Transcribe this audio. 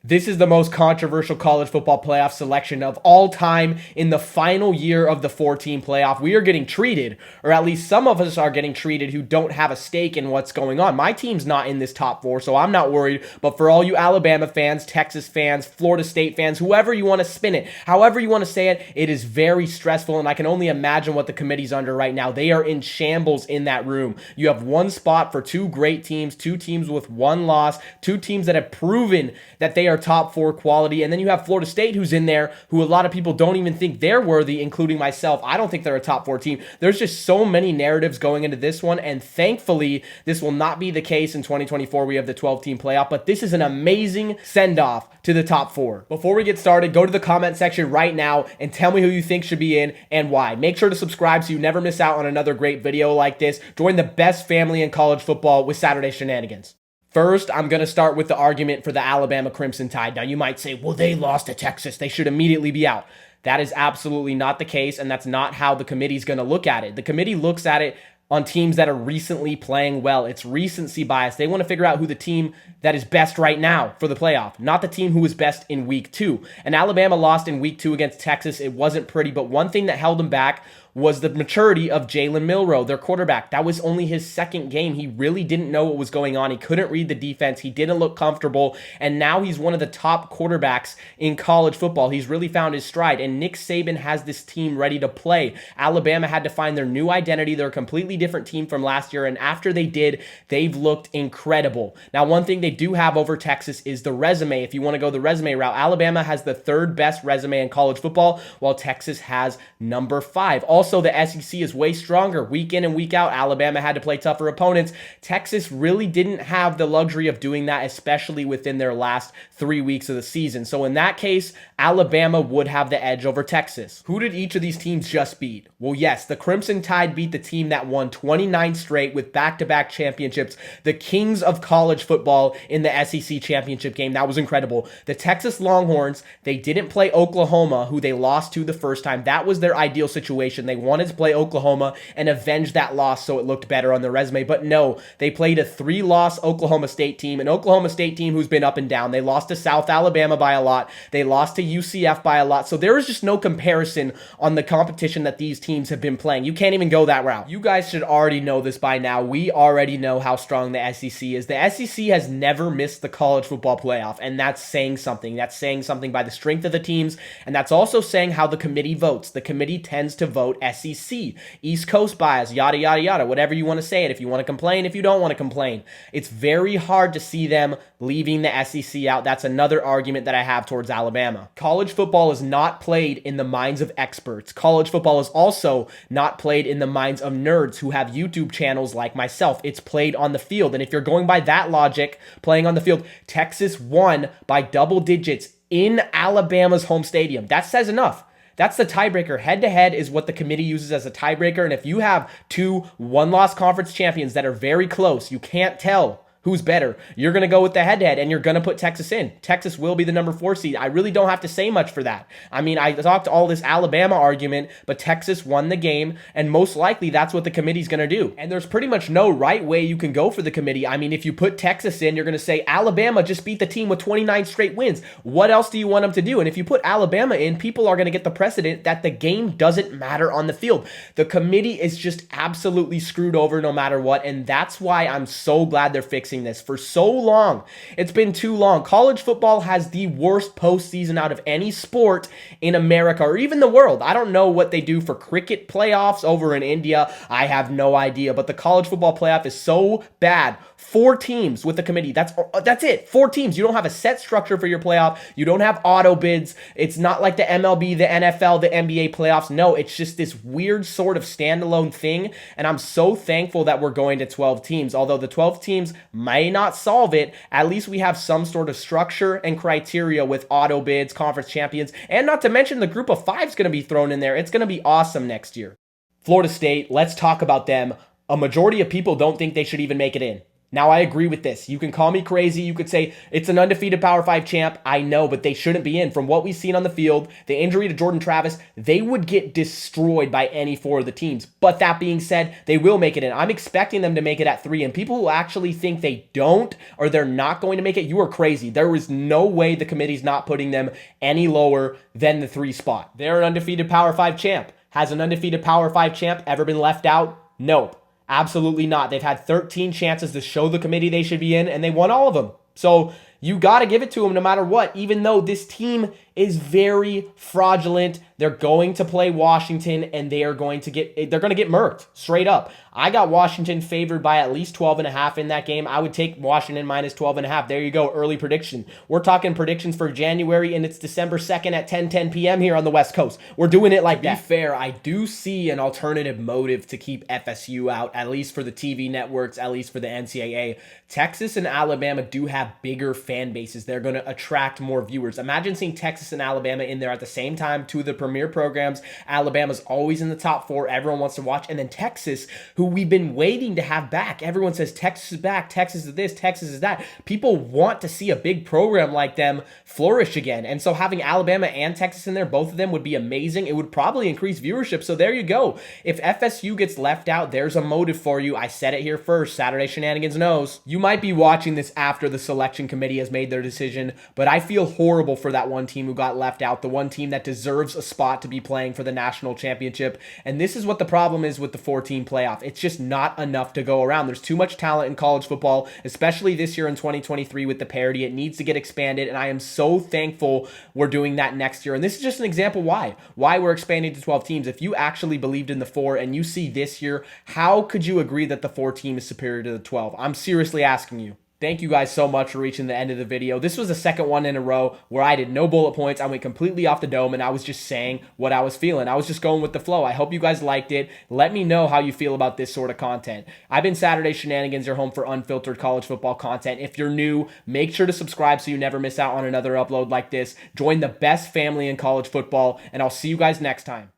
This is the most controversial college football playoff selection of all time in the final year of the 14 playoff. We are getting treated, or at least some of us are getting treated who don't have a stake in what's going on. My team's not in this top four, so I'm not worried. But for all you Alabama fans, Texas fans, Florida State fans, whoever you want to spin it, however you want to say it, it is very stressful, and I can only imagine what the committee's under right now. They are in shambles in that room. You have one spot for two great teams, two teams with one loss, two teams that have proven that they are top four quality. And then you have Florida State, who's in there, who a lot of people don't even think they're worthy, including myself. I don't think they're a top four team. There's just so many narratives going into this one, and thankfully, this will not be the case in 2024. We have the 12-team playoff, but this is an amazing send-off to the top four. Before we get started, go to the comment section right now and tell me who you think should be in and why. Make sure to subscribe so you never miss out on another great video like this. Join the best family in college football with Saturday Shenanigans. First, I'm going to start with the argument for the Alabama Crimson Tide. Now, you might say, well, they lost to Texas. They should immediately be out. That is absolutely not the case, and that's not how the committee's going to look at it. The committee looks at it on teams that are recently playing well. It's recency bias. They want to figure out who the team that is best right now for the playoff, not the team who is best in week 2. And Alabama lost in week 2 against Texas. It wasn't pretty, but one thing that held them back was the maturity of Jalen Milroe, their quarterback. That was only his second game. He really didn't know what was going on. He couldn't read the defense. He didn't look comfortable. And now he's one of the top quarterbacks in college football. He's really found his stride. And Nick Saban has this team ready to play. Alabama had to find their new identity. They're a completely different team from last year. And after they did, they've looked incredible. Now, one thing they do have over Texas is the resume. If you want to go the resume route, Alabama has the third best resume in college football, while Texas has number 5. Also, the SEC is way stronger. Week in and week out, Alabama had to play tougher opponents. Texas really didn't have the luxury of doing that, especially within their last 3 weeks of the season. So in that case, Alabama would have the edge over Texas. Who did each of these teams just beat? Well, yes, the Crimson Tide beat the team that won 29 straight with back-to-back championships, the kings of college football in the SEC championship game. That was incredible. The Texas Longhorns, they didn't play Oklahoma, who they lost to the first time. That was their ideal situation. They wanted to play Oklahoma and avenge that loss so it looked better on their resume. But no, they played a 3-loss Oklahoma State team, an Oklahoma State team who's been up and down. They lost to South Alabama by a lot. They lost to UCF by a lot. So there is just no comparison on the competition that these teams have been playing. You can't even go that route. You guys should already know this by now. We already know how strong the SEC is. The SEC has never missed the college football playoff, and that's saying something. That's saying something by the strength of the teams, and that's also saying how the committee votes. The committee tends to vote SEC, East Coast bias, yada, yada, yada, whatever you want to say it. If you want to complain, if you don't want to complain. It's very hard to see them leaving the SEC out. That's another argument that I have towards Alabama. College football is not played in the minds of experts. College football is also not played in the minds of nerds who have YouTube channels like myself. It's played on the field. And if you're going by that logic, playing on the field, Texas won by double digits in Alabama's home stadium. That says enough. That's the tiebreaker. Head-to-head is what the committee uses as a tiebreaker. And if you have two one-loss conference champions that are very close, you can't tell who's better. You're going to go with the head-to-head, and you're going to put Texas in. Texas will be the number 4 seed. I really don't have to say much for that. I mean, I talked all this Alabama argument, but Texas won the game, and most likely that's what the committee's going to do. And there's pretty much no right way you can go for the committee. I mean, if you put Texas in, you're going to say Alabama just beat the team with 29 straight wins. What else do you want them to do? And if you put Alabama in, people are going to get the precedent that the game doesn't matter on the field. The committee is just absolutely screwed over no matter what, and that's why I'm so glad they're fixing this. For so long, it's been too long. College football has the worst postseason out of any sport in America or even the world. I don't know what they do for cricket playoffs over in India. I have no idea, but the college football playoff is so bad. 4 teams with the committee. That's it. 4 teams. You don't have a set structure for your playoff. You don't have auto bids. It's not like the MLB, the NFL, the NBA playoffs. No, it's just this weird sort of standalone thing, and I'm so thankful that we're going to 12 teams. Although the 12 teams may not solve it, at least we have some sort of structure and criteria with auto bids, conference champions, and not to mention the group of 5 is going to be thrown in there. It's going to be awesome next year. Florida State, let's talk about them. A majority of people don't think they should even make it in. Now, I agree with this. You can call me crazy. You could say it's an undefeated Power 5 champ. I know, but they shouldn't be in. From what we've seen on the field, the injury to Jordan Travis, they would get destroyed by any four of the teams. But that being said, they will make it in. I'm expecting them to make it at 3. And people who actually think they don't or they're not going to make it, you are crazy. There is no way the committee's not putting them any lower than the 3 spot. They're an undefeated Power 5 champ. Has an undefeated Power 5 champ ever been left out? Nope. Absolutely not. They've had 13 chances to show the committee they should be in, and they won all of them. So you got to give it to them no matter what, even though this team is very fraudulent. They're going to play Washington, and they're going to get murked straight up. I got Washington favored by at least 12.5 in that game. I would take Washington minus 12.5. There you go, early prediction. We're talking predictions for January, and it's December 2nd at 10:10 p.m. here on the West Coast. We're doing it like that. To be fair, I do see an alternative motive to keep FSU out, at least for the TV networks, at least for the NCAA. Texas and Alabama do have bigger fan bases. They're going to attract more viewers. Imagine seeing Texas and Alabama in there at the same time, two of the premier programs. Alabama's always in the top 4. Everyone wants to watch. And then Texas, who we've been waiting to have back. Everyone says Texas is back. Texas is this. Texas is that. People want to see a big program like them flourish again. And so having Alabama and Texas in there, both of them would be amazing. It would probably increase viewership. So there you go. If FSU gets left out, there's a motive for you. I said it here first. Saturday Shenanigans knows. You might be watching this after the selection committee has made their decision, but I feel horrible for that one team who got left out, the one team that deserves a spot to be playing for the national championship. And this is what the problem is with the 4-team playoff. It's just not enough to go around. There's too much talent in college football, especially this year in 2023 with the parity. It needs to get expanded, and I am so thankful we're doing that next year. And this is just an example why we're expanding to 12 teams. If you actually believed in the 4 and you see this year, how could you agree that the 4 team is superior to the 12? I'm seriously asking you. Thank you guys so much for reaching the end of the video. This was the second one in a row where I did no bullet points. I went completely off the dome, and I was just saying what I was feeling. I was just going with the flow. I hope you guys liked it. Let me know how you feel about this sort of content. I've been Saturday Shenanigans, your home for unfiltered college football content. If you're new, make sure to subscribe so you never miss out on another upload like this. Join the best family in college football, and I'll see you guys next time.